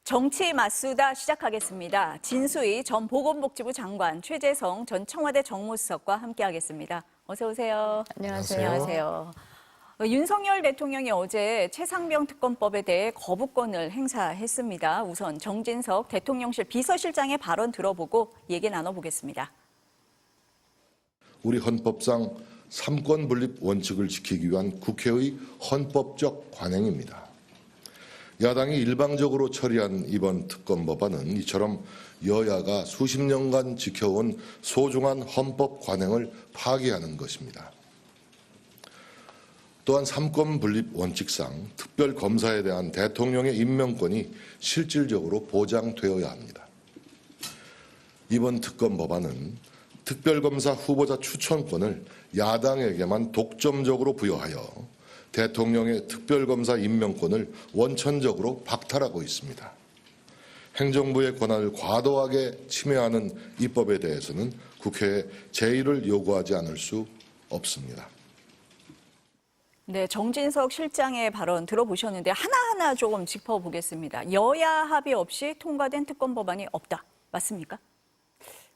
정치 맞수다 시작하겠습니다. 진수희 전 보건복지부 장관, 최재성 전 청와대 정무수석과 함께하겠습니다. 어서 오세요. 안녕하세요. 안녕하세요. 윤석열 대통령이 어제 최상병 특검법에 대해 거부권을 행사했습니다. 우선 정진석 대통령실 비서실장의 발언 들어보고 얘기 나눠보겠습니다. 우리 헌법상 삼권 분립 원칙을 지키기 위한 국회의 헌법적 관행입니다. 야당이 일방적으로 처리한 이번 특검 법안은 이처럼 여야가 수십 년간 지켜온 소중한 헌법 관행을 파기하는 것입니다. 또한 삼권 분립 원칙상 특별검사에 대한 대통령의 임명권이 실질적으로 보장되어야 합니다. 이번 특검 법안은 특별검사 후보자 추천권을 야당에게만 독점적으로 부여하여 대통령의 특별검사 임명권을 원천적으로 박탈하고 있습니다. 행정부의 권한을 과도하게 침해하는 이 법에 대해서는 국회에 제의를 요구하지 않을 수 없습니다. 네, 정진석 실장의 발언 들어보셨는데 하나하나 조금 짚어보겠습니다. 여야 합의 없이 통과된 특검 법안이 없다. 맞습니까?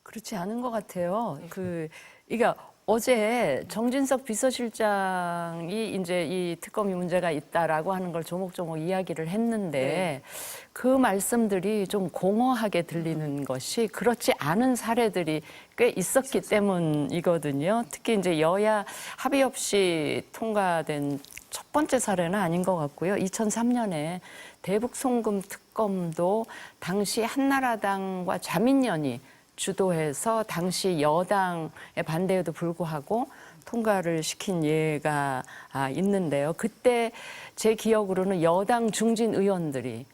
그렇지 않은 것 같아요. 그러니까 어제 정진석 비서실장이 이제 이 특검이 문제가 있다라고 하는 걸 조목조목 이야기를 했는데 그 말씀들이 좀 공허하게 들리는 것이 그렇지 않은 사례들이 꽤 있었기 때문이거든요. 특히 이제 여야 합의 없이 통과된 첫 번째 사례는 아닌 것 같고요. 2003년에 대북 송금 특검도 당시 한나라당과 자민련이 주도해서 당시 여당의 반대에도 불구하고 통과를 시킨 예가 있는데요. 그때 제 기억으로는 여당 중진 의원들이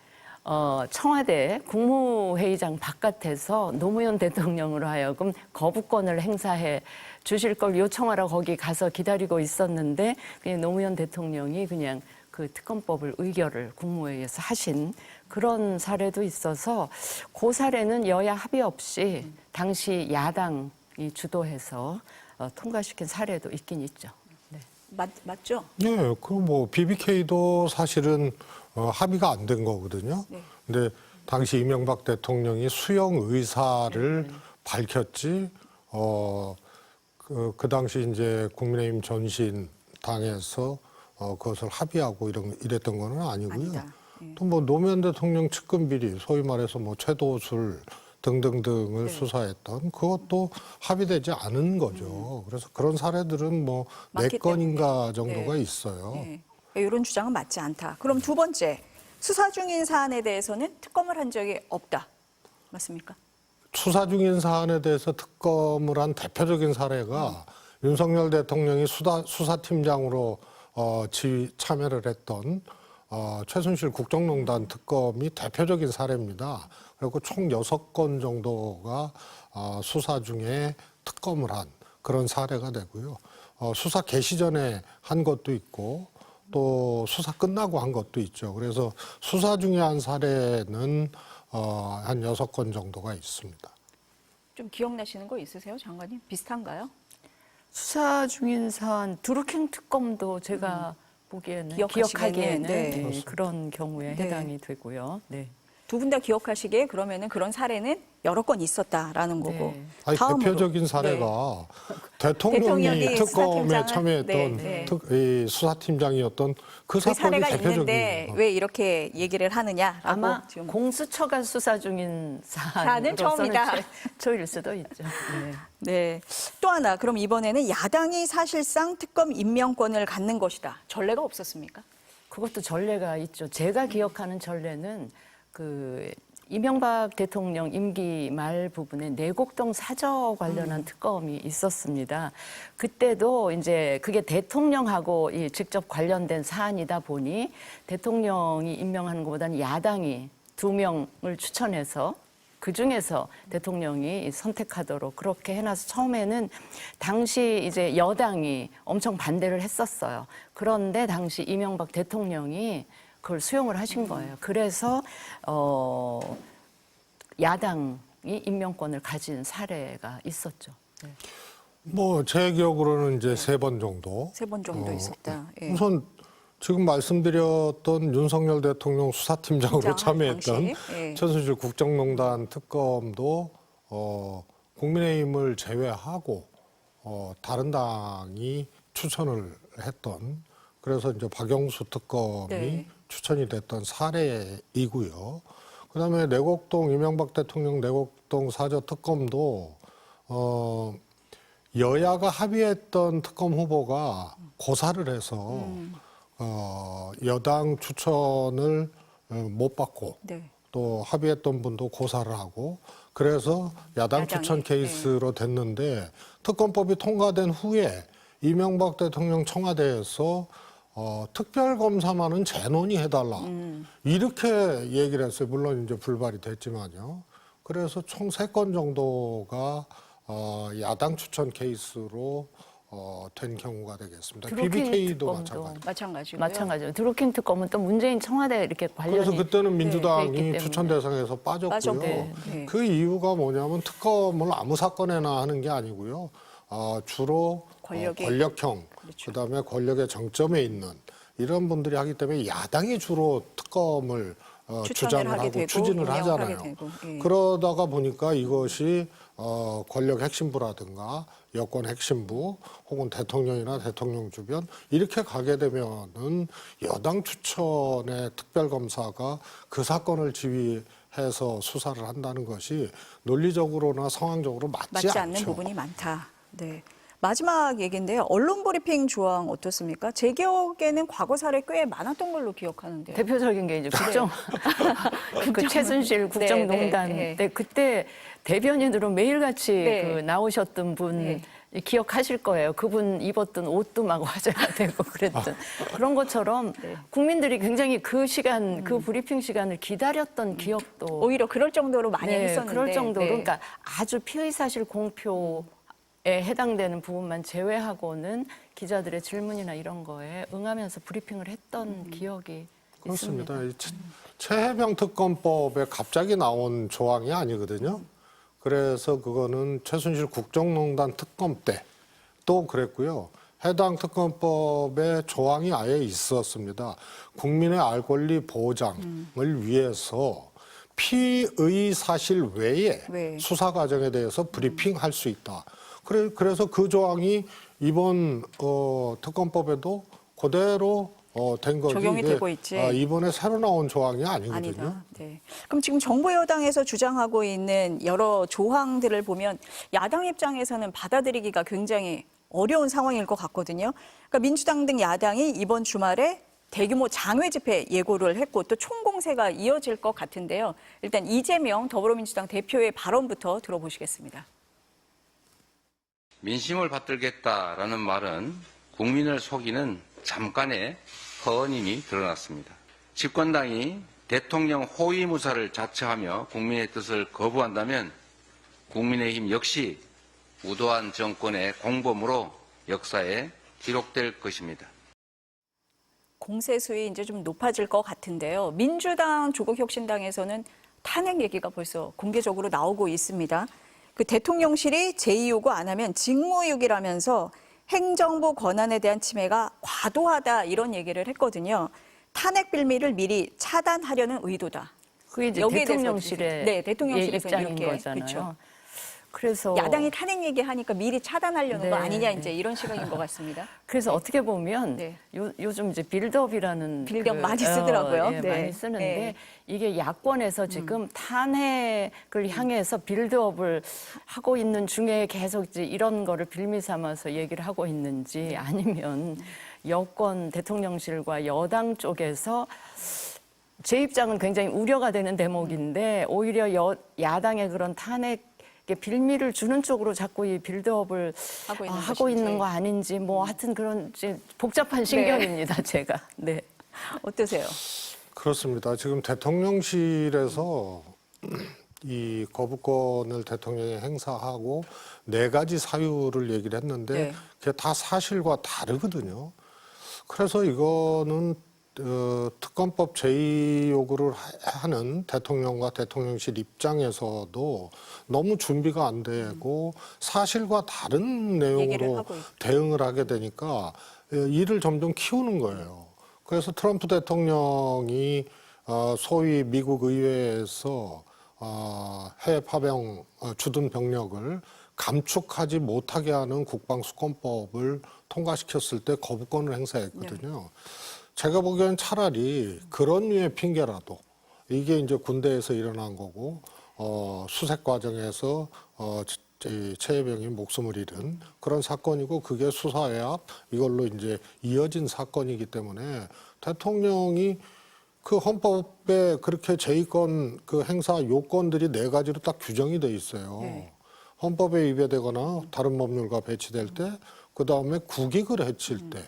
청와대 국무회의장 바깥에서 노무현 대통령으로 하여금 거부권을 행사해 주실 걸 요청하러 거기 가서 기다리고 있었는데 그냥 노무현 대통령이 그냥 그 특검법을 의결을 국무회의에서 하신 그런 사례도 있어서 그 사례는 여야 합의 없이 당시 야당이 주도해서 통과시킨 사례도 있긴 있죠. 네. 맞죠? 네, BBK도 사실은 합의가 안 된 거거든요. 네. 근데 당시 이명박 대통령이 수용 의사를 밝혔지, 그 당시 이제 국민의힘 전신당에서 그것을 합의하고 이랬던 거는 아니고요. 또 노무현 대통령 측근 비리, 소위 말해서 최도술 등등등을 수사했던 그것도 합의되지 않은 거죠. 그래서 그런 사례들은 네 건인가 정도가 있어요. 네. 이런 주장은 맞지 않다. 그럼 두 번째, 수사 중인 사안에 대해서는 특검을 한 적이 없다. 맞습니까? 수사 중인 사안에 대해서 특검을 한 대표적인 사례가 윤석열 대통령이 수사팀장으로 참여를 했던 최순실 국정농단 특검이 대표적인 사례입니다. 그리고 총 6건 정도가 수사 중에 특검을 한 그런 사례가 되고요. 수사 개시 전에 한 것도 있고 또 수사 끝나고 한 것도 있죠. 그래서 수사 중에 한 사례는 한 6건 정도가 있습니다. 좀 기억나시는 거 있으세요, 장관님? 비슷한가요? 수사 중인 사안 드루킹 특검도 제가 보기에는 기억하기에는 네. 그런 경우에 네. 해당이 되고요. 네. 두 분 다 기억하시기에 그러면은 그런 사례는 여러 건 있었다라는 거고. 네. 아니, 다음으로. 대표적인 사례가 대통령이 대통령이 특검에 수사팀장을- 참여했던 네. 이 수사팀장이었던 그 그 사건이 사례가 대표적인 있는데 거예요. 왜 이렇게 얘기를 하느냐라고 아마 지금 공수처가 수사 중인 사안은 사안으로서는 처음이다. 초일 수도 있죠. 네. 네. 또 하나, 그럼 이번에는 야당이 사실상 특검 임명권을 갖는 것이다. 전례가 없었습니까? 그것도 전례가 있죠. 제가 기억하는 전례는 이명박 대통령 임기 말 부분에 내곡동 사저 관련한 특검이 있었습니다. 그때도 이제 그게 대통령하고 직접 관련된 사안이다 보니 대통령이 임명하는 것보다는 야당이 2명을 추천해서 그 중에서 대통령이 선택하도록 그렇게 해놔서 처음에는 당시 이제 여당이 엄청 반대를 했었어요. 그런데 당시 이명박 대통령이 그걸 수용을 하신 거예요. 그래서 야당이 임명권을 가진 사례가 있었죠. 네. 제 기억으로는 이제 3번 정도. 3번 정도 있었다. 예. 우선 지금 말씀드렸던 윤석열 대통령 수사팀장으로 팀장, 참여했던 당시, 예. 최순실 국정농단 특검도 국민의힘을 제외하고 다른 당이 추천을 했던, 그래서 이제 박영수 특검이 네. 추천이 됐던 사례이고요. 그다음에 내곡동 이명박 대통령 내곡동 사저 특검도 여야가 합의했던 특검 후보가 고사를 해서 여당 추천을 못 받고 네. 또 합의했던 분도 고사를 하고, 그래서 야당 야당이, 추천 케이스로 됐는데, 특검법이 통과된 후에 이명박 대통령 청와대에서 특별검사만은 재논의해달라 이렇게 얘기를 했어요. 물론 이제 불발이 됐지만요. 그래서 총 3건 정도가 야당 추천 케이스로 된 경우가 되겠습니다. 드루킹 BBK도 특검도 마찬가지. 마찬가지로 드루킹 특검은 또 문재인 청와대 이렇게 관련이 그래서 그때는 돼 민주당이 있기 추천 때문에. 대상에서 빠졌고요. 빠졌고, 네. 그 이유가 뭐냐면 특검을 아무 사건에나 하는 게 아니고요. 주로 권력이- 권력형, 그렇죠. 그다음에 권력의 정점에 있는 이런 분들이 하기 때문에 야당이 주로 특검을 추천을 주장을 하게 하고 되고 추진을 운영을 하잖아요. 하게 되고, 예. 그러다가 보니까 이것이 권력 핵심부라든가 여권 핵심부 혹은 대통령이나 대통령 주변 이렇게 가게 되면은 여당 추천의 특별검사가 그 사건을 지휘해서 수사를 한다는 것이 논리적으로나 상황적으로 맞지 않는 않죠. 부분이 많다. 네. 마지막 얘기인데요. 언론 브리핑 조항 어떻습니까? 제 기억에는 과거 사례 꽤 많았던 걸로 기억하는데요. 대표적인 게 이제 국정 그 최순실 국정농단 네, 네, 네. 때 그때 대변인으로 매일같이 네. 그 나오셨던 분 네. 기억하실 거예요. 그분 입었던 옷도 막 화제가 되고 그랬던 그런 것처럼 국민들이 굉장히 그 시간 그 브리핑 시간을 기다렸던 기억도 오히려 그럴 정도로 많이 네, 했었는데. 그럴 정도로 네. 그러니까 아주 피의사실 공표에 해당되는 부분만 제외하고는 기자들의 질문이나 이런 거에 응하면서 브리핑을 했던 기억이 그렇습니다. 있습니다. 이 최해병 특검법에 갑자기 나온 조항이 아니거든요. 그래서 그거는 최순실 국정농단 특검 때 또 그랬고요. 해당 특검법에 조항이 아예 있었습니다. 국민의 알 권리 보장을 위해서 피의 사실 외에 네. 수사 과정에 대해서 브리핑할 수 있다. 그래서 그 조항이 이번 특검법에도 그대로 된 거지. 적용이 이게, 되고 있지. 이번에 새로 나온 조항이 아니거든요. 아니다. 네. 그럼 지금 정부 여당에서 주장하고 있는 여러 조항들을 보면 야당 입장에서는 받아들이기가 굉장히 어려운 상황일 것 같거든요. 그러니까 민주당 등 야당이 이번 주말에 대규모 장외 집회 예고를 했고 또 총공세가 이어질 것 같은데요. 일단 이재명 더불어민주당 대표의 발언부터 들어보시겠습니다. 민심을 받들겠다라는 말은 국민을 속이는 잠깐의 허언임이 드러났습니다. 집권당이 대통령 호위무사를 자처하며 국민의 뜻을 거부한다면 국민의힘 역시 우도한 정권의 공범으로 역사에 기록될 것입니다. 공세 수위 이제 좀 높아질 것 같은데요. 민주당 조국혁신당에서는 탄핵 얘기가 벌써 공개적으로 나오고 있습니다. 그 대통령실이 제2요구 안 하면 직무유기라면서 행정부 권한에 대한 침해가 과도하다 이런 얘기를 했거든요. 탄핵 빌미를 미리 차단하려는 의도다. 그게 이제 여기에 대해서 대통령실의 어떻게 네, 대통령실에서 입장인 이렇게, 거잖아요. 그렇죠. 그래서 야당이 탄핵 얘기하니까 미리 차단하려는 네, 거 아니냐 네. 이제 이런 시각인 것 같습니다. 그래서 어떻게 보면 네. 요즘 이제 빌드업이라는 빌드업 많이 쓰더라고요. 예, 네. 많이 쓰는데 네. 이게 야권에서 지금 탄핵을 향해서 빌드업을 하고 있는 중에 계속 이제 이런 거를 빌미 삼아서 얘기를 하고 있는지 아니면 여권 대통령실과 여당 쪽에서 제 입장은 굉장히 우려가 되는 대목인데 오히려 야당의 그런 탄핵 빌미를 주는 쪽으로 자꾸 이 빌드업을 하고 있는 거 아닌지 뭐 하여튼 그런 이제 복잡한 신경입니다. 제가. 네. 어떠세요? 그렇습니다. 지금 대통령실에서 이 거부권을 대통령이 행사하고 4가지 사유를 얘기를 했는데 네. 그게 다 사실과 다르거든요. 그래서 이거는 특검법 제2요구를 하는 대통령과 대통령실 입장에서도 너무 준비가 안 되고 사실과 다른 얘기를 내용으로 하고 있죠. 대응을 하게 되니까 일을 점점 키우는 거예요. 그래서 트럼프 대통령이 소위 미국 의회에서 해외 파병 주둔 병력을 감축하지 못하게 하는 국방수권법을 통과시켰을 때 거부권을 행사했거든요. 제가 보기엔 차라리 그런 류의 핑계라도 이게 이제 군대에서 일어난 거고 수색 과정에서 최혜병이 목숨을 잃은 그런 사건이고 그게 수사외압 이걸로 이제 이어진 사건이기 때문에 대통령이 그 헌법에 그렇게 제2권 그 행사 요건들이 4가지로 딱 규정이 돼 있어요. 네. 헌법에 위배되거나 다른 법률과 배치될 때, 그 다음에 국익을 해칠 때,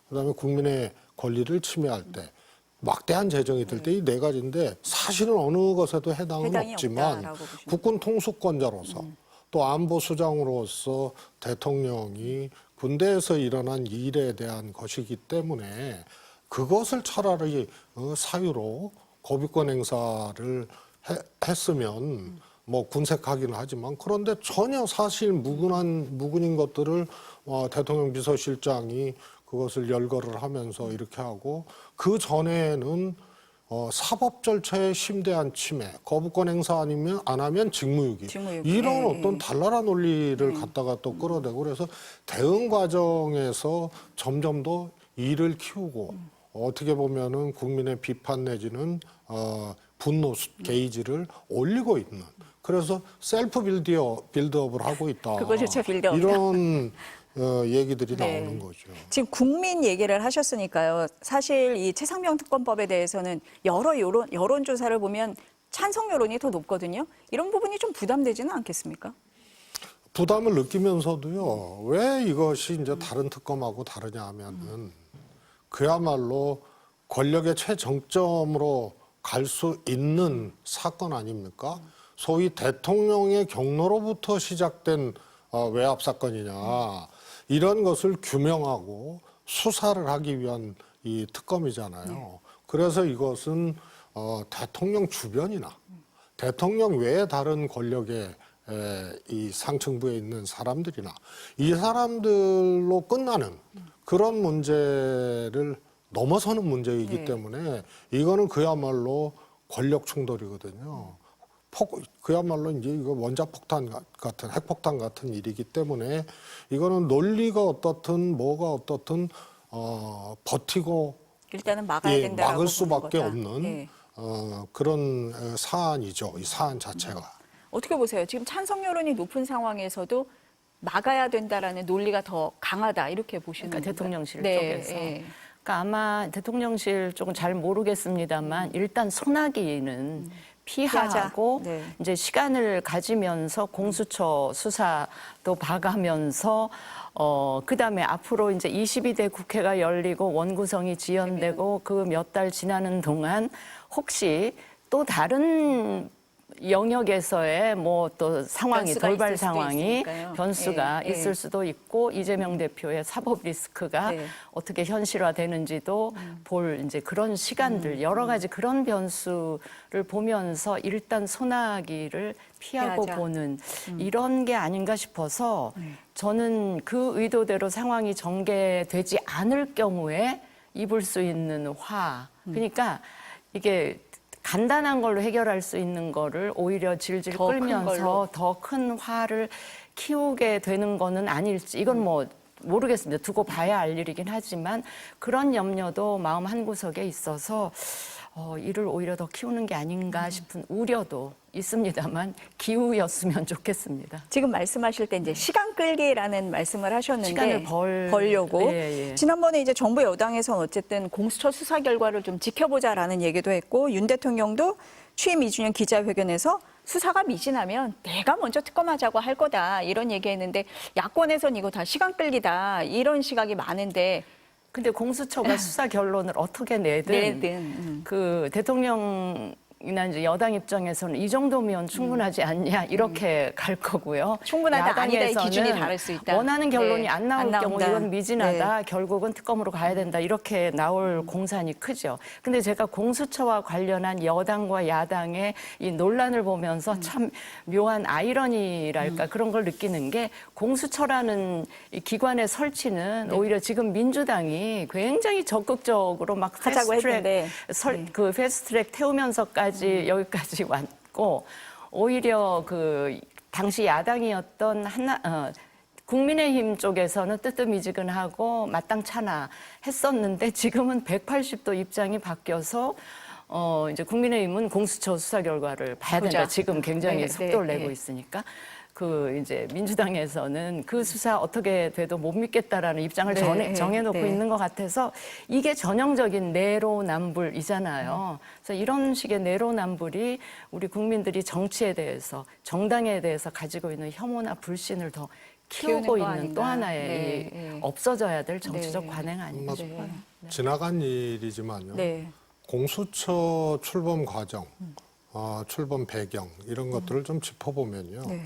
그 다음에 국민의 권리를 침해할 때, 막대한 재정이 들 때 이 4가지인데 사실은 어느 것에도 해당은 해당이 없지만 없다라고 보시면 국군 통수권자로서 또 안보수장으로서 대통령이 군대에서 일어난 일에 대한 것이기 때문에 그것을 차라리 사유로 거부권 행사를 했으면 뭐 군색하기는 하지만 그런데 전혀 사실 무근인 것들을 대통령 비서실장이 그것을 열거를 하면서 이렇게 하고 그 전에는 사법 절차의 심대한 침해, 거부권 행사 아니면 안 하면 직무유기. 이런 어떤 달나라 논리를 갖다가 또 끌어대고 그래서 대응 과정에서 점점 더 일을 키우고 어떻게 보면은 국민의 비판 내지는 분노 게이지를 올리고 있는. 그래서 셀프 빌드업을 하고 있다. 그거조차 빌드업이다. 이런 얘기들이 네. 나오는 거죠. 지금 국민 얘기를 하셨으니까요. 사실 이 최상병 특검법에 대해서는 여러 여론조사를 보면 찬성 여론이 더 높거든요. 이런 부분이 좀 부담되지는 않겠습니까? 부담을 느끼면서도요. 왜 이것이 이제 다른 특검하고 다르냐 하면은 그야말로 권력의 최정점으로 갈 수 있는 사건 아닙니까? 소위 대통령의 경로로부터 시작된 외압 사건이냐 이런 것을 규명하고 수사를 하기 위한 이 특검이잖아요. 그래서 이것은 대통령 주변이나 대통령 외에 다른 권력의 이 상층부에 있는 사람들이나 이 사람들로 끝나는 그런 문제를 넘어서는 문제이기 네. 때문에 이거는 그야말로 권력 충돌이거든요. 그야말로 이제 이거 원자폭탄 같은 핵폭탄 같은 일이기 때문에 이거는 논리가 어떻든 뭐가 어떻든 버티고 일단은 막아야 된다라고 막을 수밖에 보는 거다. 없는 네. 그런 사안이죠. 이 사안 자체가. 어떻게 보세요? 지금 찬성 여론이 높은 상황에서도 막아야 된다라는 논리가 더 강하다 이렇게 보시는 그러니까 건가요? 대통령실 네, 쪽에서. 네. 그러니까 아마 대통령실 쪽은 잘 모르겠습니다만 일단 소나기는 피하고 네. 이제 시간을 가지면서 공수처 수사도 봐가면서 그다음에 앞으로 이제 22대 국회가 열리고 원구성이 지연되고 그 몇 달 지나는 동안 혹시 또 다른 영역에서의 뭐 또 상황이 변수가 돌발 있을 수도 상황이 있으니까요. 변수가 예, 예. 있을 수도 있고 이재명 대표의 사법 리스크가 네. 어떻게 현실화되는지도 볼 이제 그런 시간들 여러 가지 그런 변수를 보면서 일단 소나기를 피하고 피하자. 보는 이런 게 아닌가 싶어서 저는 그 의도대로 상황이 전개되지 않을 경우에 입을 수 있는 화 그러니까 이게 간단한 걸로 해결할 수 있는 거를 오히려 질질 더큰 끌면서 걸로. 더 큰 화를 키우게 되는 거는 아닐지 이건 뭐 모르겠습니다. 두고 봐야 알 일이긴 하지만 그런 염려도 마음 한구석에 있어서 이를 오히려 더 키우는 게 아닌가 싶은 우려도 있습니다만 기우였으면 좋겠습니다. 지금 말씀하실 때 이제 시간 끌기라는 말씀을 하셨는데 시간을 벌려고 예. 지난번에 이제 정부 여당에서는 어쨌든 공수처 수사 결과를 좀 지켜보자라는 얘기도 했고 윤 대통령도 취임 2주년 기자회견에서 수사가 미진하면 내가 먼저 특검하자고 할 거다 이런 얘기했는데 야권에선 이거 다 시간 끌기다 이런 시각이 많은데 근데 공수처가 수사 결론을 어떻게 내든 내든 그 대통령 이제 여당 입장에서는 이 정도면 충분하지 않냐 이렇게 갈 거고요. 충분하다, 아니다의 야당에서는 기준이 다를 수 있다. 원하는 결론이 네. 안 나올 안 경우 나온다. 이건 미진하다. 네. 결국은 특검으로 가야 된다. 이렇게 나올 공산이 크죠. 근데 제가 공수처와 관련한 여당과 야당의 이 논란을 보면서 참 묘한 아이러니랄까 그런 걸 느끼는 게 공수처라는 이 기관의 설치는 오히려 지금 민주당이 굉장히 적극적으로 막 하자고 했는데. 그 패스트트랙 태우면서까지 여기까지 왔고 오히려 그 당시 야당이었던 국민의힘 쪽에서는 뜨뜻미지근하고 마땅찮아 했었는데 지금은 180도 입장이 바뀌어서 이제 국민의힘은 공수처 수사 결과를 봐야 된다. 보자. 지금 굉장히 네, 속도를 네, 내고 네. 있으니까. 그 이제 민주당에서는 그 수사 어떻게 돼도 못 믿겠다라는 입장을 네, 정해놓고 네. 있는 것 같아서 이게 전형적인 내로남불이잖아요. 그래서 이런 식의 내로남불이 우리 국민들이 정치에 대해서 정당에 대해서 가지고 있는 혐오나 불신을 더 키우고 키우는 거 있는 아닌가. 또 하나의 네, 이 네. 없어져야 될 정치적 네. 관행 아닌가 싶어요. 지나간 일이지만요. 네. 공수처 출범 과정, 출범 배경 이런 것들을 좀 짚어보면요. 네.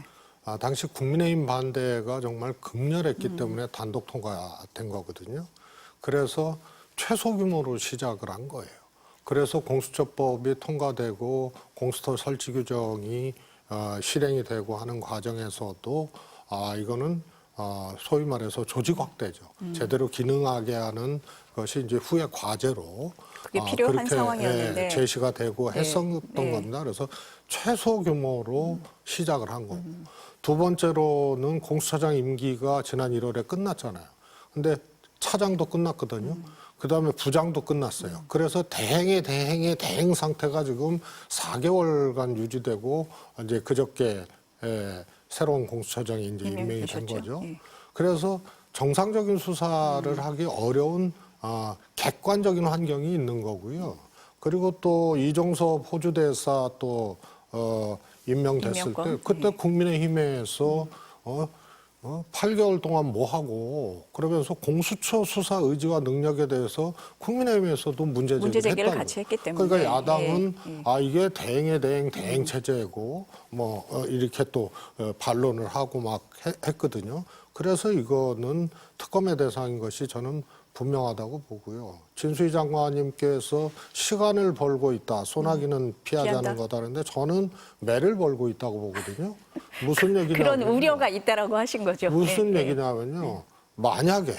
당시 국민의힘 반대가 정말 극렬했기 때문에 단독 통과된 거거든요. 그래서 최소 규모로 시작을 한 거예요. 그래서 공수처법이 통과되고 공수처 설치 규정이 실행이 되고 하는 과정에서도 이거는 소위 말해서 조직 확대죠. 제대로 기능하게 하는 것이 이제 후에 과제로 그게 필요한 그렇게 상황이었는데. 제시가 되고 네. 했었던 네. 겁니다. 그래서 최소 규모로 시작을 한 거고. 두 번째로는 공수처장 임기가 지난 1월에 끝났잖아요. 근데 차장도 끝났거든요. 그다음에 부장도 끝났어요. 그래서 대행 상태가 지금 4개월간 유지되고 이제 그저께 새로운 공수처장이 이제 임명이 된 임명되셨죠. 거죠. 예. 그래서 정상적인 수사를 하기 어려운 객관적인 환경이 있는 거고요. 그리고 또 이종섭 호주 대사 또 임명됐을 임명권? 때 그때 국민의힘에서 8개월 동안 뭐 하고 그러면서 공수처 수사 의지와 능력에 대해서 국민의힘에서도 문제 문제 제기를 제기를 했다고. 같이 했기 때문에. 그러니까 야당은 예. 이게 대행 체제고 뭐 이렇게 또 반론을 하고 막 했거든요. 그래서 이거는 특검의 대상인 것이 저는 분명하다고 보고요. 진수희 장관님께서 시간을 벌고 있다. 소나기는 피하자는 피한다. 거다는데 저는 매를 벌고 있다고 보거든요. 무슨 얘기냐면 그런 우려가 있다라고 하신 거죠. 무슨 네, 네. 얘기냐면요. 만약에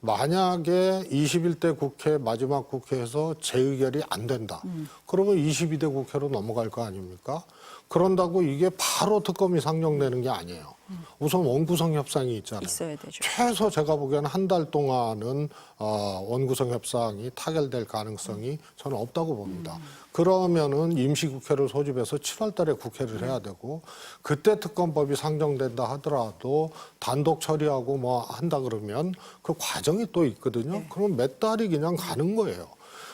21대 국회 마지막 국회에서 재의결이 안 된다. 그러면 22대 국회로 넘어갈 거 아닙니까? 그런다고 이게 바로 특검이 상정되는 게 아니에요. 우선 원구성 협상이 있잖아요. 있어야 되죠. 최소 제가 보기에는 한 달 동안은 원구성 협상이 타결될 가능성이 저는 없다고 봅니다. 그러면은 임시국회를 소집해서 7월 달에 국회를 해야 되고 그때 특검법이 상정된다 하더라도 단독 처리하고 뭐 한다 그러면 그 과정이 또 있거든요. 그러면 몇 달이 그냥 가는 거예요.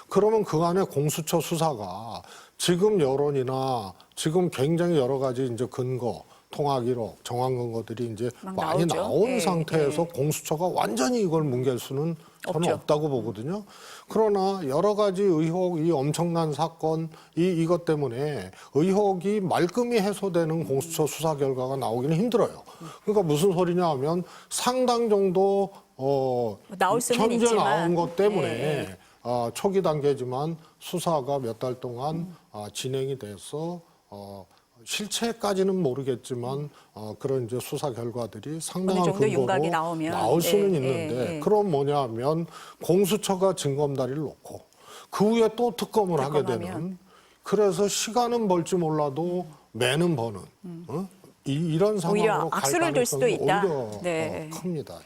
그러면 그 안에 공수처 수사가 지금 여론이나 지금 굉장히 여러 가지 이제 근거, 통화 기록, 정황 근거들이 이제 막 많이 나오죠. 나온 예, 상태에서 공수처가 완전히 이걸 뭉갤 수는 저는 없죠. 없다고 보거든요. 그러나 여러 가지 의혹, 이 엄청난 사건, 이것 때문에 의혹이 말끔히 해소되는 공수처 수사 결과가 나오기는 힘들어요. 그러니까 무슨 소리냐 하면 상당 정도 나올 수는 현재 있지만. 나온 것 때문에 예. 초기 단계지만 수사가 몇 달 동안 진행이 돼서 실체까지는 모르겠지만 그런 이제 수사 결과들이 상당한 정도 근거로 윤곽이 나오면. 나올 수는 예, 있는데 예. 그럼 뭐냐면 공수처가 증검다리를 놓고 그 후에 또 특검을 하게 특검하면. 되는 그래서 시간은 벌지 몰라도 매는 버는 이런 오히려 상황으로 갈 악수를 둘 수도 가능성이 있다. 오히려 네. 큽니다.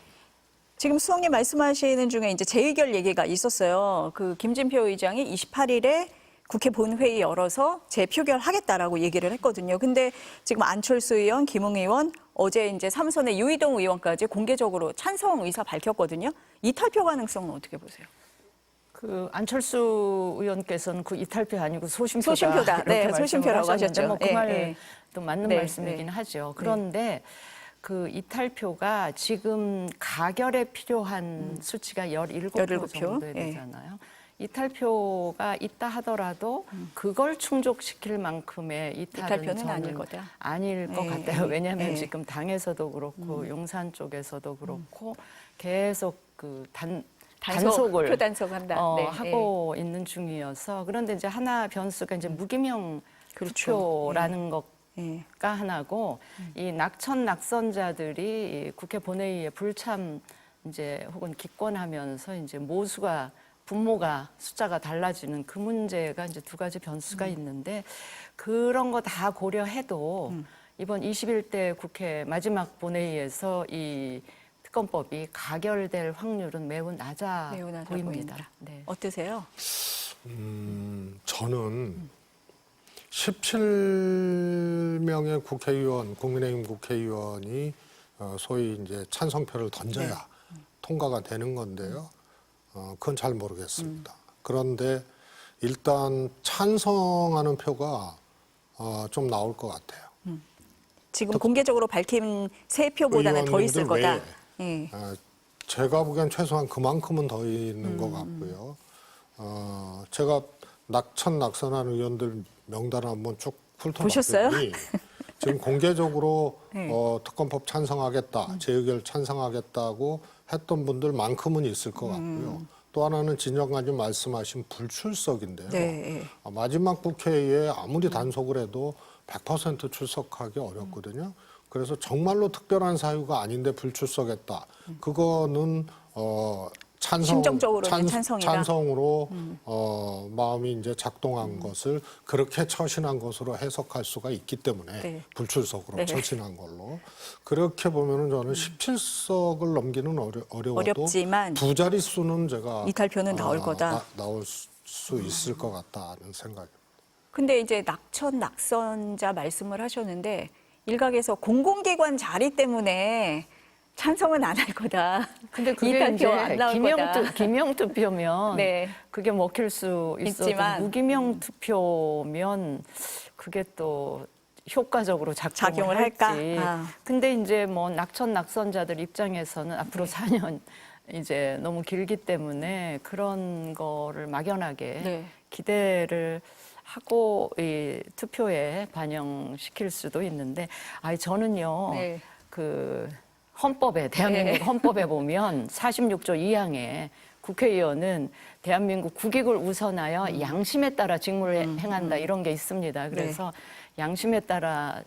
지금 수석님 말씀하시는 중에 이제 재의결 얘기가 있었어요. 그 김진표 의장이 28일에 국회 본회의 열어서 재표결하겠다라고 얘기를 했거든요. 근데 지금 안철수 의원, 김웅 의원, 어제 이제 삼선의 유이동 의원까지 공개적으로 찬성 의사 밝혔거든요. 이탈표 가능성은 어떻게 보세요? 그 안철수 의원께서는 그 이탈표 아니고 소심표다. 소심표다. 이렇게 네, 말씀을 소심표라고 하셨는데 하셨죠. 뭐그 예, 말도 예. 맞는 네, 말씀이긴 네. 하죠. 그런데 그 이탈표가 지금 가결에 필요한 수치가 17표 17표? 정도 예. 되잖아요. 이탈표가 있다 하더라도 그걸 충족시킬 만큼의 이탈은 이탈표는 저는 아닐 거다. 아닐 것 예, 같아요. 왜냐하면 예. 지금 당에서도 그렇고 용산 쪽에서도 그렇고 계속 그 단속을 표 단속한다. 네, 하고 있는 중이어서 그런데 이제 하나 변수가 이제 무기명 그렇죠. 투표라는 것 예. 가 하나고 이 낙천낙선자들이 이 국회 본회의에 불참 이제 혹은 기권하면서 이제 모수가 분모가 숫자가 달라지는 그 문제가 이제 두 가지 변수가 있는데 그런 거 다 고려해도 이번 21대 국회 마지막 본회의에서 이 특검법이 가결될 확률은 매우 낮아, 매우 낮아 보입니다. 보인다. 네. 어떠세요? 저는 17명의 국회의원, 국민의힘 국회의원이 소위 이제 찬성표를 던져야 통과가 되는 건데요. 그건 잘 모르겠습니다. 그런데 일단 찬성하는 표가 좀 나올 것 같아요. 지금 공개적으로 밝힌 세 표보다는 더 있을 거다. 의원님들 예. 제가 보기엔 최소한 그만큼은 더 있는 것 같고요. 제가 낙천낙선한 의원들 명단을 한번 쭉 보셨어요? 훑어봤더니 지금 공개적으로 네. 특검법 찬성하겠다, 재의결 찬성하겠다고 했던 분들만큼은 있을 것 같고요. 또 하나는 진정관님 말씀하신 불출석인데요. 네. 마지막 국회에 아무리 단속을 해도 100% 출석하기 어렵거든요. 그래서 정말로 특별한 사유가 아닌데 불출석했다. 그거는 심정적으로는 찬성이다. 찬성으로 마음이 이제 작동한 것을 그렇게 처신한 것으로 해석할 수가 있기 때문에 네. 불출석으로 네. 처신한 걸로 그렇게 보면은 저는 17석을 넘기는 어려워도 어렵지만 두 자릿수는 제가 이탈표는 나올 거다. 나올 수 있을 것 같다는 생각입니다. 근데 이제 낙천낙선자 말씀을 하셨는데 일각에서 공공기관 자리 때문에 찬성은 안 할 거다. 근데 그게 이탈표 이제 안 나올 거다. 기명 투표면 네. 그게 먹힐 수 있어도 있지만, 무기명 투표면 그게 또 효과적으로 작용을 작용을 할까? 할지. 아. 근데 이제 뭐 낙천낙선자들 입장에서는 앞으로 4년 이제 너무 길기 때문에 그런 거를 막연하게 네. 기대를 하고 이 투표에 반영시킬 수도 있는데, 저는요. 네. 그 헌법에 대한민국 네. 헌법에 보면 46조 2항에 국회의원은 대한민국 국익을 우선하여 양심에 따라 직무를 행한다 이런 게 있습니다. 그래서 양심에 따라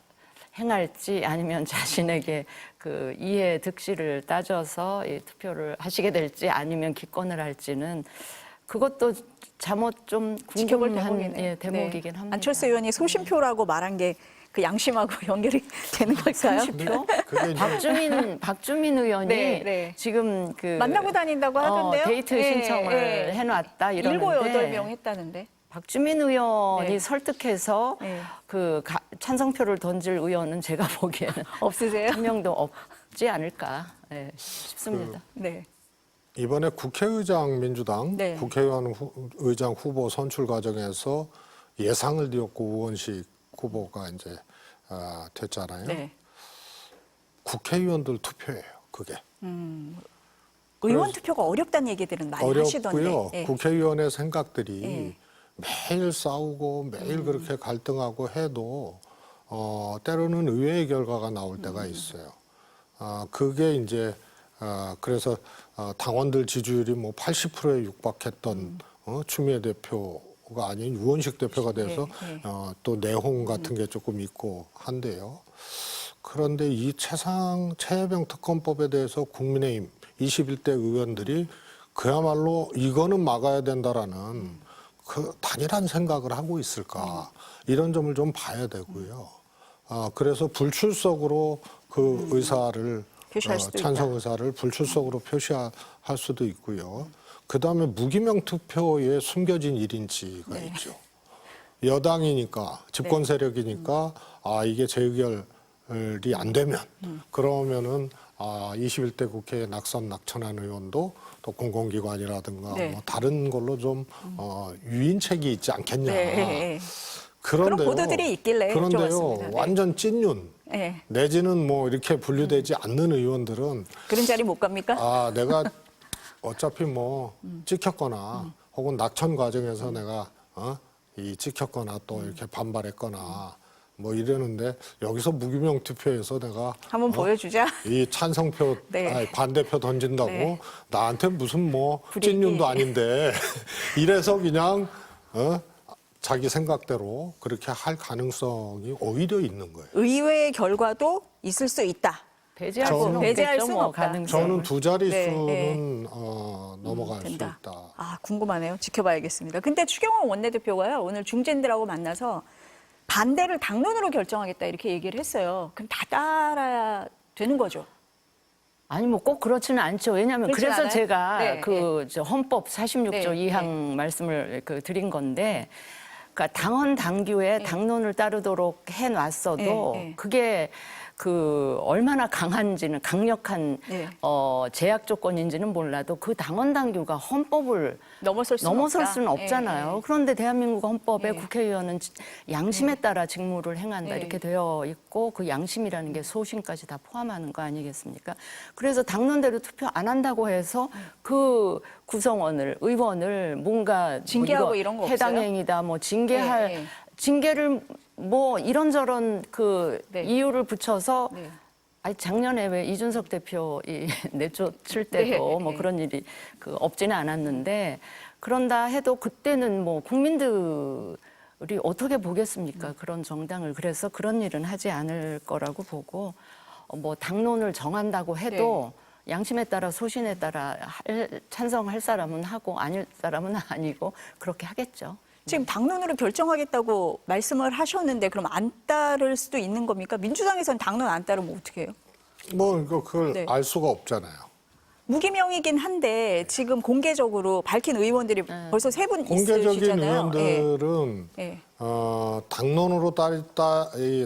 행할지 아니면 자신에게 그 이해 득실을 따져서 이 투표를 하시게 될지 아니면 기권을 할지는 그것도 잠옷 좀 지켜볼 궁금한 대목이네요. 대목이긴 네. 합니다. 안철수 의원이 소신표라고 말한 게 그 양심하고 연결이 되는 걸까요? 소신표? 그게 이제 박주민 의원이 네, 네. 지금 그 만나고 다닌다고 하던데요. 데이트 예, 신청을 예. 해놨다 이러는데 7, 8명 했다는데. 박주민 의원이 네. 설득해서 네. 그 찬성표를 던질 의원은 제가 보기에는 없으세요? 한 명도 없지 않을까 싶습니다. 네. 이번에 국회의장 민주당 네. 국회의원 의장 후보 선출 과정에서 예상을 뒤엎고 우원식 후보가 이제 됐잖아요. 네. 국회의원들 투표예요. 그게 의원 투표가 어렵다는 얘기들은 많이 어렵고요. 하시던데. 예. 국회의원의 생각들이 예. 매일 싸우고 매일 그렇게 갈등하고 해도 때로는 의외의 결과가 나올 때가 있어요. 그게 이제 그래서 당원들 지지율이 뭐 80%에 육박했던 추미애 대표가 아닌 우원식 대표가 돼서 네, 네. 또 내홍 같은 게 조금 있고 한데요. 그런데 이 최혜병 특검법에 대해서 국민의힘 21대 의원들이 그야말로 이거는 막아야 된다라는 그 단일한 생각을 하고 있을까 이런 점을 좀 봐야 되고요. 그래서 불출석으로 그 의사를 표시할 수도 찬성 의사를 불출석으로 표시할 수도 있고요. 그다음에 무기명 투표에 숨겨진 1인치가 있죠. 여당이니까 집권 세력이니까 이게 재의결이 안 되면 그러면은 21대 국회에 낙천한 의원도 또 공공기관이라든가 네. 뭐 다른 걸로 좀 유인책이 있지 않겠냐. 네. 그런데요. 그런 보도들이 있길래 그런데요. 여쭤봤습니다. 네. 완전 찐윤 네. 내지는 뭐 이렇게 분류되지 않는 의원들은 그런 자리 못 갑니까? 내가 어차피 뭐 찍혔거나 혹은 낙천 과정에서 내가 이 찍혔거나 또 이렇게 반발했거나 뭐 이러는데 여기서 무기명 투표에서 내가 한번 보여주자. 이 찬성표 네. 아니, 반대표 던진다고 네. 나한테 무슨 뭐 불이익이. 찐윤도 아닌데 이래서 그냥 자기 생각대로 그렇게 할 가능성이 오히려 있는 거예요. 의외의 결과도 있을 수 있다. 배제할 저는- 수는 배제할 없겠죠, 수는 뭐 없다. 가능성을. 저는 두 자릿수는 네, 넘어갈 수 된다. 있다. 아, 궁금하네요. 지켜봐야겠습니다. 근데 추경호 원내대표가요, 오늘 중진들하고 만나서 반대를 당론으로 결정하겠다 이렇게 얘기를 했어요. 그럼 다 따라야 되는 거죠? 아니 뭐 꼭 그렇지는 않죠. 왜냐하면 그렇진 그래서 않아요? 제가 네, 그 저 헌법 46조 네, 2항 말씀을 드린 건데, 그러니까 당헌 당규에 당론을 따르도록 해놨어도 네, 네. 그게 그 얼마나 강한지는 강력한 네. 제약 조건인지는 몰라도 그 당헌 당규가 헌법을 넘어설 수는 없다. 수는 없잖아요. 예, 예. 그런데 대한민국 헌법에 예. 국회의원은 양심에 따라 직무를 행한다 예. 이렇게 되어 있고, 그 양심이라는 게 소신까지 다 포함하는 거 아니겠습니까? 그래서 당론대로 투표 안 한다고 해서 그 구성원을 의원을 뭔가 징계하고 뭐 이거 이런 거 해당 없어요? 행위다 뭐 징계할 예, 예. 징계를 뭐 이런저런 그 네. 이유를 붙여서 네. 아니 작년에 왜 이준석 대표 이 내쫓을 때도 네, 뭐 네. 그런 일이 그 없지는 않았는데, 그런다 해도 그때는 뭐 국민들이 어떻게 보겠습니까? 그런 정당을. 그래서 그런 일은 하지 않을 거라고 보고, 뭐 당론을 정한다고 해도 양심에 따라 소신에 따라 찬성할 사람은 하고 아닐 사람은 아니고 그렇게 하겠죠. 지금 당론으로 결정하겠다고 말씀을 하셨는데 그럼 안 따를 수도 있는 겁니까? 민주당에서는 당론 안 따르면 어떻게 해요? 뭐 그걸 네. 알 수가 없잖아요. 무기명이긴 한데 지금 공개적으로 밝힌 의원들이 벌써 3분 공개적인 있으시잖아요. 의원들은 예. 당론으로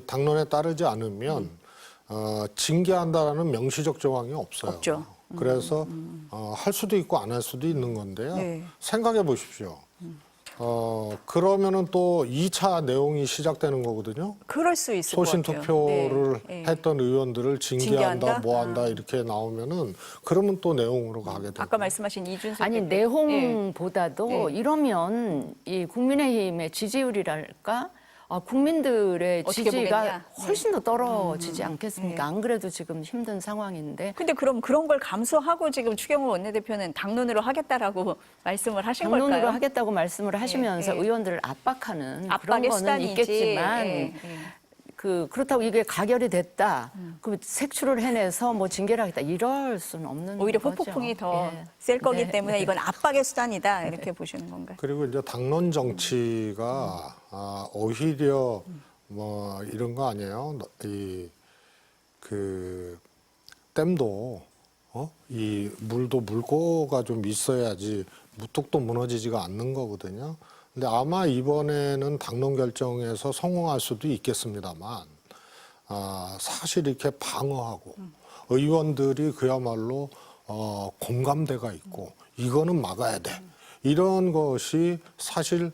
당론에 따르지 않으면 징계한다라는 명시적 조항이 없어요. 없죠. 그래서 할 수도 있고 안 할 수도 있는 건데요. 네. 생각해 보십시오. 그러면은 또 2차 내용이 시작되는 거거든요. 그럴 수 있을 소신 것 같아요. 투표를 네, 네. 했던 의원들을 징계한다, 징계한다? 뭐한다 이렇게 나오면은 그러면 또 내용으로 가게 되고. 아까 말씀하신 이준석 아니 대표. 내용보다도 네. 이러면 이 국민의힘의 지지율이랄까, 국민들의 어떻게 지지가 보겠냐? 훨씬 더 떨어지지 않겠습니까? 안 그래도 지금 힘든 상황인데 근데 그럼 그런 걸 감수하고 지금 추경호 원내대표는 당론으로 하겠다라고 말씀을 하신 당론으로 걸까요? 하겠다고 말씀을 하시면서 예. 의원들을 압박하는 그런 압박의 거는 수단이지. 있겠지만 예, 그렇다고 이게 가결이 됐다. 그 색출을 해내서 뭐 징계를 하겠다. 이럴 수는 없는 오히려 거죠. 후폭풍이 더 예. 셀 거기 네. 때문에 이건 압박의 수단이다 이렇게 보시는 건가요? 그리고 이제 당론 정치가 오히려 뭐 이런 거 아니에요. 그 댐도 이 물도 물고가 좀 있어야지 뚝도 무너지지가 않는 거거든요. 근데 아마 이번에는 당론 결정에서 성공할 수도 있겠습니다만 사실 이렇게 방어하고 의원들이 그야말로 공감대가 있고 이거는 막아야 돼. 이런 것이 사실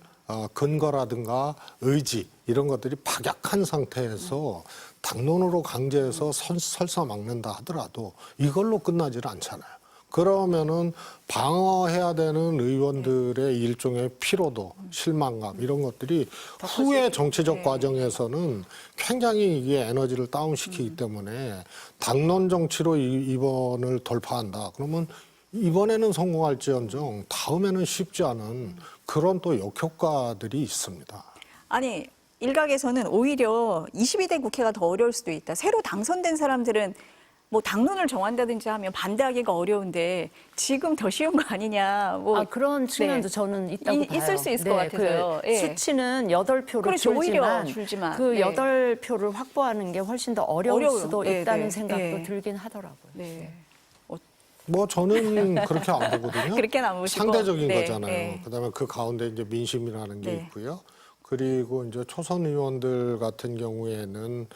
근거라든가 의지 이런 것들이 박약한 상태에서 당론으로 강제해서 설사 막는다 하더라도 이걸로 끝나질 않잖아요. 그러면은 방어해야 되는 의원들의 일종의 피로도, 실망감 이런 것들이 후에 정치적 과정에서는 굉장히 이게 에너지를 다운시키기 때문에 당론 정치로 이번을 돌파한다. 그러면 이번에는 성공할지언정 다음에는 쉽지 않은 그런 또 역효과들이 있습니다. 아니 일각에서는 오히려 22대 국회가 더 어려울 수도 있다. 새로 당선된 사람들은 뭐 당론을 정한다든지 하면 반대하기가 어려운데 지금 더 쉬운 거 아니냐. 뭐 그런 측면도 네. 저는 있다고 봐요. 있을 수 있을 것 같아서요. 그 예. 수치는 8표로 그렇죠. 오히려 줄지만, 줄지만. 그 네. 8표를 확보하는 게 훨씬 더 어려울 어려워요. 수도 네, 있다는 네. 생각도 네. 들긴 하더라고요. 네. 뭐 저는 그렇게 안 보거든요. 그렇게는 안 보시고. 상대적인 네, 거잖아요. 네. 그다음에 그 가운데 이제 민심이라는 게 네. 있고요. 그리고 이제 초선 의원들 같은 경우에는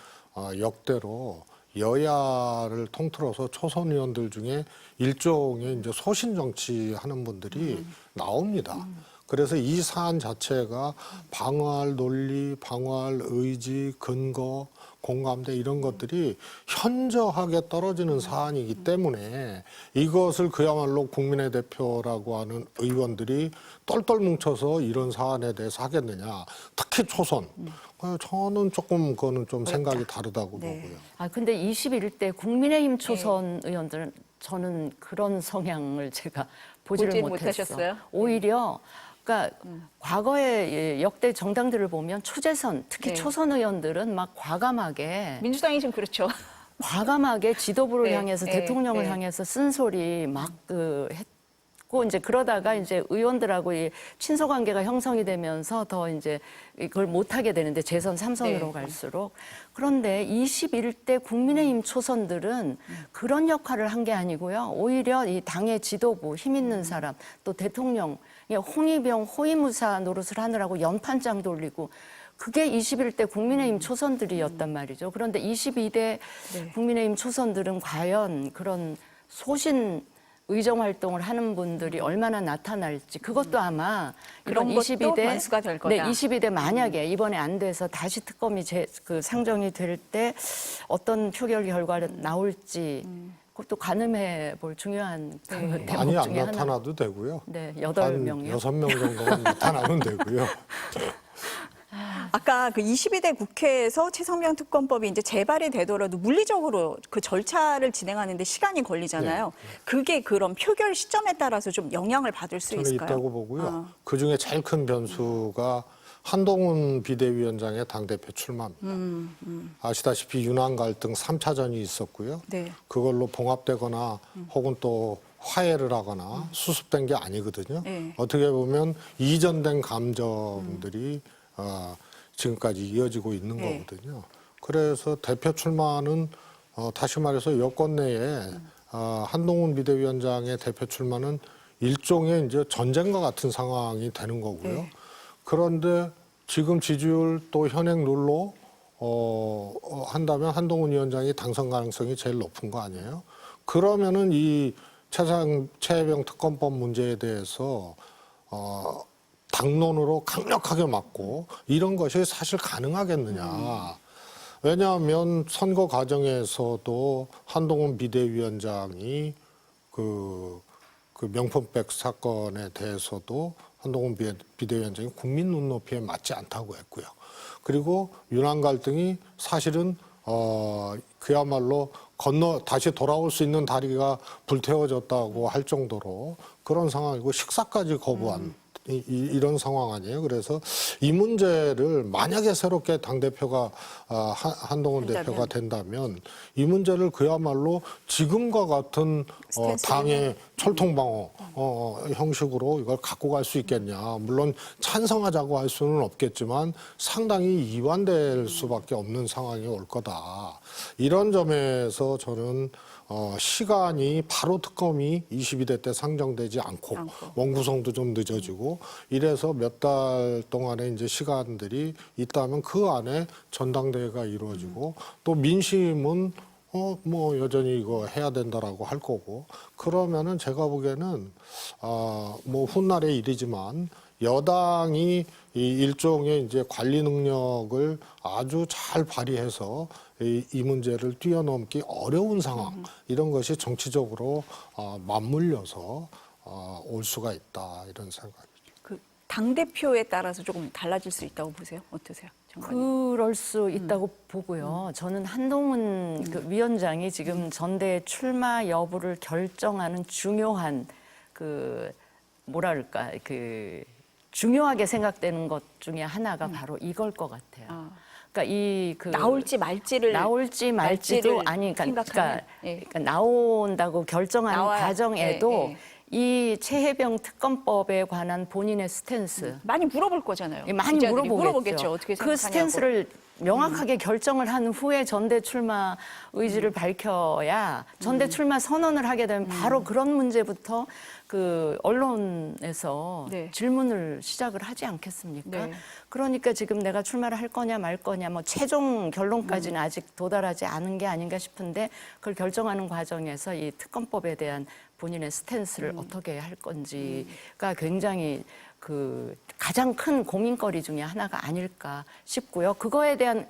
역대로 여야를 통틀어서 초선 의원들 중에 일종의 이제 소신 정치하는 분들이 나옵니다. 그래서 이 사안 자체가 방어할 논리, 방어할 의지, 근거, 공감대 이런 것들이 현저하게 떨어지는 사안이기 때문에 이것을 그야말로 국민의 대표라고 하는 의원들이 똘똘 뭉쳐서 이런 사안에 대해서 하겠느냐. 특히 초선. 저는 조금 그거는 좀 생각이 다르다고 네. 보고요. 아 근데 21대 국민의힘 초선 의원들은 저는 그런 성향을 제가 보지를 보진 못했어. 못하셨어요? 오히려 그러니까 과거의 역대 정당들을 보면 초재선, 특히 네. 초선 의원들은 막 과감하게 민주당이 좀 그렇죠. 지도부를 네, 향해서 네, 대통령을 네. 향해서 쓴소리 막 했고 이제 그러다가 이제 의원들하고 이 친소 관계가 형성이 되면서 더 이제 이걸 못 하게 되는데 재선 3선으로 네. 갈수록 그런데 21대 국민의힘 초선들은 그런 역할을 한 게 아니고요. 오히려 이 당의 지도부 힘 있는 사람 또 대통령 홍위병 호위무사 노릇을 하느라고 연판장 돌리고 그게 21대 국민의힘 초선들이었단 말이죠. 그런데 22대 네. 국민의힘 초선들은 과연 그런 소신 의정 활동을 하는 분들이 얼마나 나타날지 그것도 아마 그런 이런 것도 변수가 될 거다. 네, 22대 만약에 이번에 안 돼서 다시 특검이 상정이 될 때 어떤 표결 결과가 나올지 그것도 가늠해 볼 중요한 그 네. 대목 많이 안 중에 하나. 나타나도 되고요. 네, 한 8명이요. 6명 정도만 나타나면 되고요. 아까 그 22대 국회에서 최성명 특검법이 이제 재발이 되더라도 물리적으로 그 절차를 진행하는데 시간이 걸리잖아요. 그게 그런 표결 시점에 따라서 좀 영향을 받을 수 저는 있을까요? 있다고 보고요. 그중에 제일 큰 변수가 한동훈 비대위원장의 당대표 출마입니다. 아시다시피 윤한 갈등 3차전이 있었고요. 네. 그걸로 봉합되거나 혹은 또 화해를 하거나 수습된 게 아니거든요. 네. 어떻게 보면 이전된 감정들이 지금까지 이어지고 있는 네. 거거든요. 그래서 대표 출마는 다시 말해서 여권 내에 한동훈 비대위원장의 대표 출마는 일종의 이제 전쟁과 같은 상황이 되는 거고요. 네. 그런데 지금 지지율 또 현행 룰로 한다면 한동훈 위원장이 당선 가능성이 제일 높은 거 아니에요? 그러면은 이 최혜병 특검법 문제에 대해서 당론으로 강력하게 막고 이런 것이 사실 가능하겠느냐. 왜냐하면 선거 과정에서도 한동훈 비대위원장이 그 명품백 사건에 대해서도 한동훈 비대위원장이 국민 눈높이에 맞지 않다고 했고요. 그리고 윤한 갈등이 사실은 그야말로 다시 돌아올 수 있는 다리가 불태워졌다고 할 정도로 그런 상황이고 식사까지 거부한 이런 상황 아니에요. 그래서 이 문제를 만약에 새롭게 당대표가 한동훈 대표가 된다면 이 문제를 그야말로 지금과 같은 당의 철통방어 형식으로 이걸 갖고 갈 수 있겠냐. 물론 찬성하자고 할 수는 없겠지만 상당히 이완될 수밖에 없는 상황이 올 거다. 이런 점에서 저는 시간이 바로 특검이 22대 때 상정되지 않고 원구성도 좀 늦어지고 이래서 몇 달 동안의 이제 시간들이 있다면 그 안에 전당대회가 이루어지고 또 민심은 뭐 여전히 이거 해야 된다라고 할 거고 그러면은 제가 보기에는 뭐 훗날의 일이지만 여당이 이 일종의 이제 관리 능력을 아주 잘 발휘해서 이 문제를 뛰어넘기 어려운 상황 이런 것이 정치적으로 맞물려서 올 수가 있다 이런 생각이죠. 그 당대표에 따라서 조금 달라질 수 있다고 보세요? 어떠세요? 장관님? 그럴 수 있다고 보고요. 저는 한동훈 그 위원장이 지금 전대 출마 여부를 결정하는 중요한 중요하게 생각되는 것 중에 하나가 바로 이걸 것 같아요. 그러니까 나올지 말지를 말지도 아니 그러니까 나온다고 결정하는 나와야, 과정에도 이 최혜병 특검법에 관한 본인의 스탠스 많이 물어볼 거잖아요. 많이 기자들이 물어보겠죠. 어떻게 그 생각하냐고. 스탠스를 명확하게 결정을 한 후에 전대 출마 의지를 밝혀야 전대 출마 선언을 하게 되면 바로 그런 문제부터 그 언론에서 네. 질문을 시작을 하지 않겠습니까? 네. 그러니까 지금 내가 출마를 할 거냐 말 거냐 뭐 최종 결론까지는 아직 도달하지 않은 게 아닌가 싶은데 그걸 결정하는 과정에서 이 특검법에 대한 본인의 스탠스를 어떻게 할 건지가 굉장히 그 가장 큰 고민거리 중에 하나가 아닐까 싶고요. 그거에 대한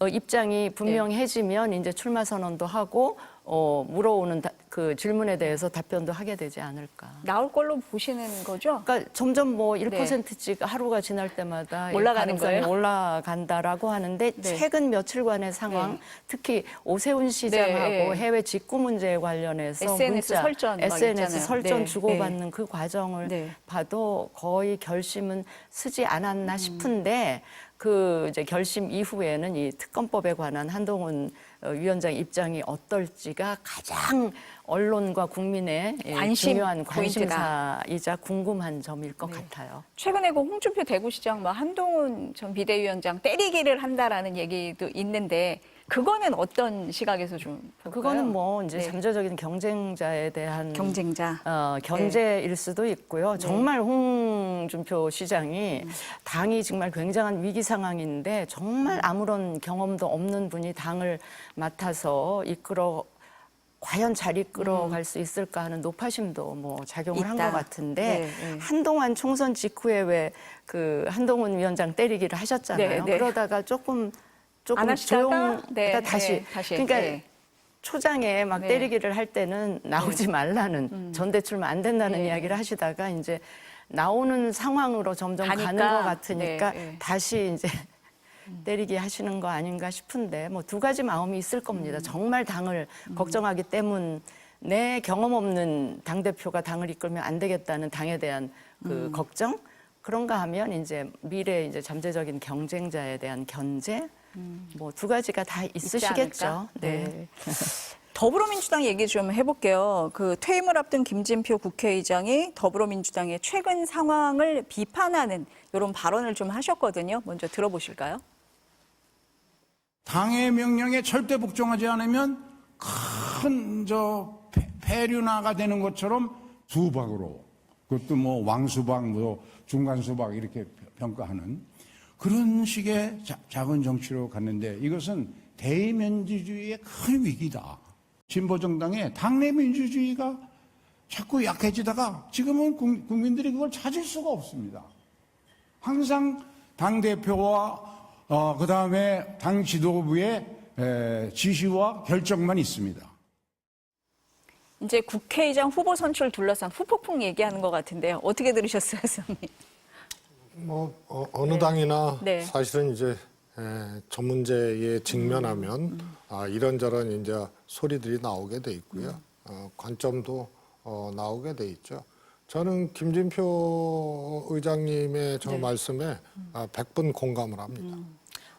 입장이 분명해지면 이제 출마 선언도 하고 물어오는 그 질문에 대해서 답변도 하게 되지 않을까. 나올 걸로 보시는 거죠? 그러니까 점점 뭐 1%씩 하루가 지날 때마다 올라가는 가능성이 거예요? 올라간다라고 하는데 네. 최근 며칠간의 상황, 네. 특히 오세훈 시장하고 네. 해외 직구 문제에 관련해서 SNS 문자, 설전 막 SNS 있잖아요. 설전 네. 주고받는 그 과정을 네. 봐도 거의 결심은 쓰지 않았나 싶은데 그 이제 결심 이후에는 이 특검법에 관한 한동훈 위원장 입장이 어떨지가 가장 언론과 국민의 관심 중요한 포인트다. 관심사이자 궁금한 점일 것 같아요. 최근에 그 홍준표 대구시장 뭐 한동훈 전 비대위원장 때리기를 한다라는 얘기도 있는데 그거는 어떤 시각에서 좀 볼까요? 그거는 뭐 이제 네. 잠재적인 경쟁자에 대한 경쟁자. 견제일 수도 있고요. 정말 홍준표 시장이 당이 정말 굉장한 위기 상황인데 정말 아무런 경험도 없는 분이 당을 맡아서 과연 잘 이끌어갈 수 있을까 하는 노파심도 뭐 작용을 한 있다. 것 같은데 네, 네. 한동안 총선 직후에 왜 그 한동훈 위원장 때리기를 하셨잖아요. 네, 네. 그러다가 조금 안 하시다가 조용 다시. 네, 다시. 그러니까 네. 초장에 막 네. 때리기를 할 때는 나오지 말라는 전대출만 안 된다는 네. 이야기를 하시다가 이제 나오는 상황으로 점점 가니까. 가는 것 같으니까 네, 네. 다시 이제 때리기 하시는 거 아닌가 싶은데 뭐 두 가지 마음이 있을 겁니다. 정말 당을 걱정하기 때문에 경험 없는 당대표가 당을 이끌면 안 되겠다는 당에 대한 그 걱정 그런가 하면 이제 미래 이제 잠재적인 경쟁자에 대한 견제 뭐 두 가지가 다 있으시겠죠. 않을까? 네. 더불어민주당 얘기 좀 해볼게요. 그 퇴임을 앞둔 김진표 국회의장이 더불어민주당의 최근 상황을 비판하는 이런 발언을 좀 하셨거든요. 먼저 들어보실까요? 당의 명령에 절대 복종하지 않으면 큰 폐륜화가 되는 것처럼 수박으로 그것도 뭐 왕수박, 뭐 중간수박 이렇게 평가하는 그런 식의 작은 정치로 갔는데 이것은 대의민주주의의 큰 위기다. 진보정당의 당내 민주주의가 자꾸 약해지다가 지금은 국민들이 그걸 찾을 수가 없습니다. 항상 당대표와 그다음에 당 지도부의 지시와 결정만 있습니다. 이제 국회의장 후보 선출 둘러싼 후폭풍 얘기하는 것 같은데요. 어떻게 들으셨어요, 선생님? 뭐 어느 당이나 네. 사실은 이제 저 문제에 직면하면 이런저런 이제 소리들이 나오게 돼 있고요. 관점도 나오게 돼 있죠. 저는 김진표 의장님의 저 말씀에 100분 공감을 합니다.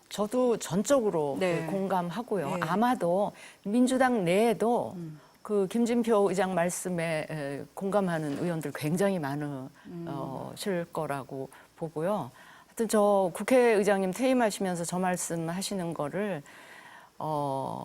저도 전적으로 네. 공감하고요. 네. 아마도 민주당 내에도 그 김진표 의장 말씀에 공감하는 의원들 굉장히 많으실 거라고 보고요. 하여튼 저 국회의장님 퇴임하시면서 저 말씀하시는 거를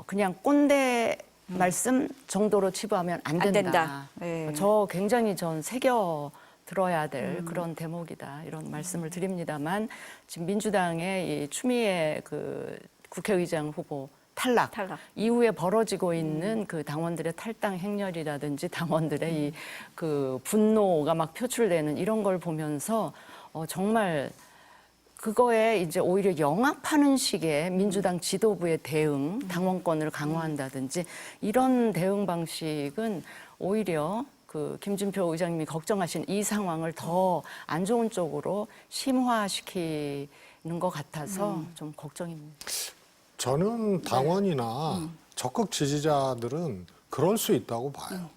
그냥 꼰대 말씀 정도로 치부하면 안 된다. 된다. 네. 저 굉장히 전 새겨 들어야 될 그런 대목이다 이런 말씀을 드립니다만 지금 민주당의 이 추미애 그 국회의장 후보 탈락 이후에 벌어지고 있는 그 당원들의 탈당 행렬이라든지 당원들의 이 그 분노가 막 표출되는 이런 걸 보면서 정말 그거에 이제 오히려 영합하는 식의 민주당 지도부의 대응, 당원권을 강화한다든지 이런 대응 방식은 오히려 그 김진표 의장님이 걱정하신 이 상황을 더 안 좋은 쪽으로 심화시키는 것 같아서 좀 걱정입니다. 저는 당원이나 적극 지지자들은 그럴 수 있다고 봐요.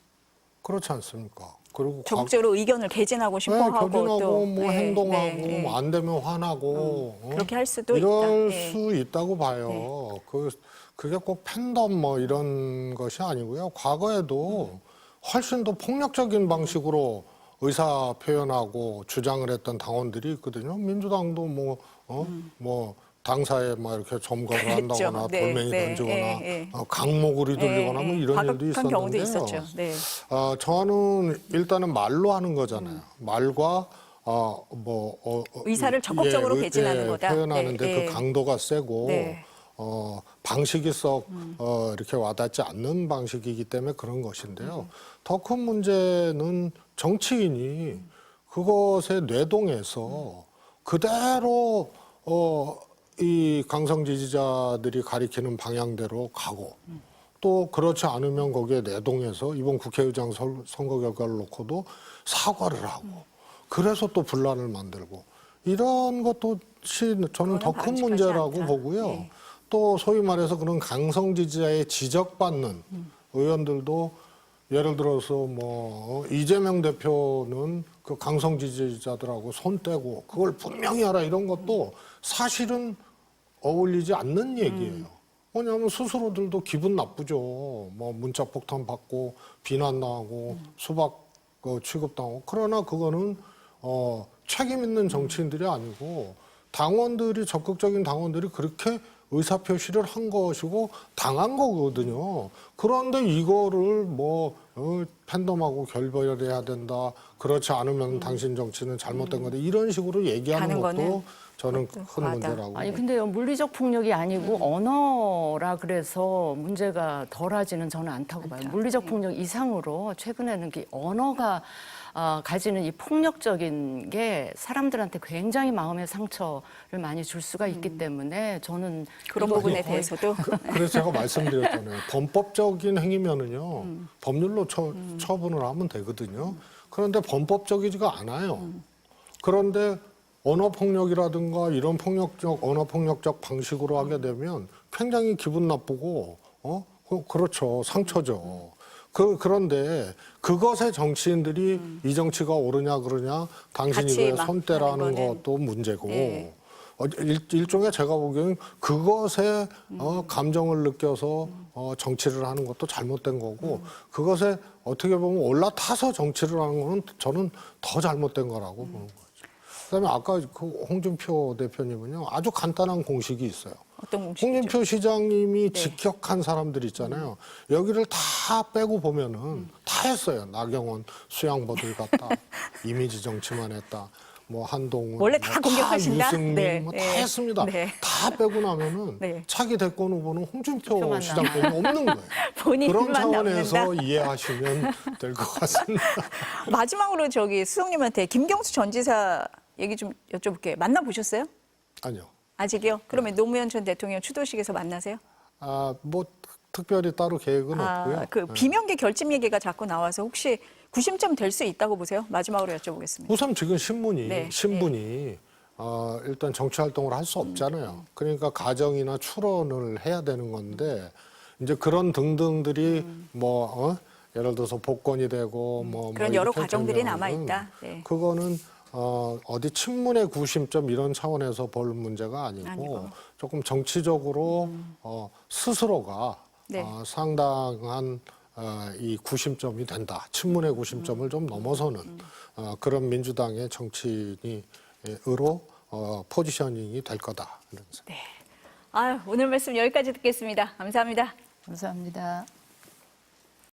그렇지 않습니까? 그리고 적극적으로 의견을 개진하고 싶어 하고 개진하고 또 뭐 네, 행동하고 네, 뭐 안 되면 화나고 그렇게 할 수도 이럴 있다. 네. 수 있다고 봐요. 그게 꼭 팬덤 뭐 이런 것이 아니고요. 과거에도 훨씬 더 폭력적인 방식으로 의사 표현하고 주장을 했던 당원들이 있거든요. 민주당도 뭐 당사에 막 이렇게 점거를 그랬죠. 한다거나 네, 돌멩이 네, 던지거나 네. 강목을 휘둘리거나 뭐 이런 일도 과격한 경우도 있었는데요. 있었죠. 네. 저는 일단은 말로 하는 거잖아요. 말과 의사를 적극적으로 개진하는 거다. 표현하는데 네, 그 강도가 세고 네. 방식이 썩 이렇게 와닿지 않는 방식이기 때문에 그런 것인데요. 더 큰 문제는 정치인이 그것에 뇌동해서 그대로 이 강성 지지자들이 가리키는 방향대로 가고 또 그렇지 않으면 거기에 내동해서 이번 국회의장 선거 결과를 놓고도 사과를 하고 그래서 또 분란을 만들고 이런 것도시 저는 더 큰 바람직하지 문제라고 않다. 보고요. 네. 또 소위 말해서 그런 강성 지지자의 지적받는 의원들도 예를 들어서 뭐 이재명 대표는 그 강성 지지자들하고 손 떼고 그걸 분명히 하라 이런 것도 사실은 어울리지 않는 얘기예요. 왜냐하면 스스로들도 기분 나쁘죠. 뭐 문자 폭탄 받고 비난 나고 수박 취급당하고 그러나 그거는 책임 있는 정치인들이 아니고 당원들이 적극적인 당원들이 그렇게 의사표시를 한 것이고 당한 거거든요. 그런데 이거를 뭐 팬덤하고 결별해야 된다. 그렇지 않으면 당신 정치는 잘못된 거다. 이런 식으로 얘기하는 가는 것도 거는 저는 그것도 큰 과하다. 문제라고. 아니 근데요 물리적 폭력이 아니고 언어라 그래서 문제가 덜하지는 저는 않다고 봐요. 물리적 폭력 이상으로 최근에는 그 언어가 가지는 이 폭력적인 게 사람들한테 굉장히 마음의 상처를 많이 줄 수가 있기 때문에 저는 그런 이거 부분에 거의 대해서도 그래서 제가 말씀드렸잖아요. 범법적인 행위면은요, 법률로 처분을 하면 되거든요. 그런데 범법적이지가 않아요. 그런데 언어폭력이라든가 이런 언어폭력적 방식으로 하게 되면 굉장히 기분 나쁘고, 그렇죠. 상처죠. 그런데 그것에 정치인들이 이 정치가 옳으냐 그러냐 당신이 같이 왜 막 손대라는 하는 거는. 것도 문제고 네. 일종의 제가 보기에는 그것에 감정을 느껴서 정치를 하는 것도 잘못된 거고 그것에 어떻게 보면 올라타서 정치를 하는 거는 저는 더 잘못된 거라고 보는 거죠. 그다음에 아까 그 홍준표 대표님은요 아주 간단한 공식이 있어요. 어떤 공식이죠? 홍준표 시장님이 직격한 사람들 있잖아요. 여기를 다 빼고 보면은 다 했어요. 나경원 수양버들 같다. 이미지 정치만 했다. 뭐 한동훈, 원래 다 공격하신다? 유승민 네, 뭐 다 네. 했습니다. 네. 다 빼고 나면은 네. 차기 대권 후보는 홍준표 홍준표만 시장님이 없는 거예요. 본인만 그런 차원에서 남는다? 이해하시면 될 것 같습니다. 마지막으로 저기 수석님한테 김경수 전 지사 얘기 좀 여쭤볼게요. 만나보셨어요? 아니요. 아직이요? 그러면 노무현 전 대통령 추도식에서 만나세요? 뭐 특별히 따로 계획은 없고요. 그 네. 비명계 결집 얘기가 자꾸 나와서 혹시 구심점 될 수 있다고 보세요? 마지막으로 여쭤보겠습니다. 우선 지금 신분이 네, 일단 정치 활동을 할 수 없잖아요. 그러니까 가정이나 출원을 해야 되는 건데 이제 그런 등등들이 예를 들어서 복권이 되고 그런 여러 과정들이 남아 있다. 네. 그거는 어디 친문의 구심점 이런 차원에서 볼 문제가 아니고 조금 정치적으로 스스로가 네. 상당한 이 구심점이 된다. 친문의 구심점을 좀 넘어서는 그런 민주당의 정치인으로 포지셔닝이 될 거다. 이런 생각. 네. 아유, 오늘 말씀 여기까지 듣겠습니다. 감사합니다. 감사합니다.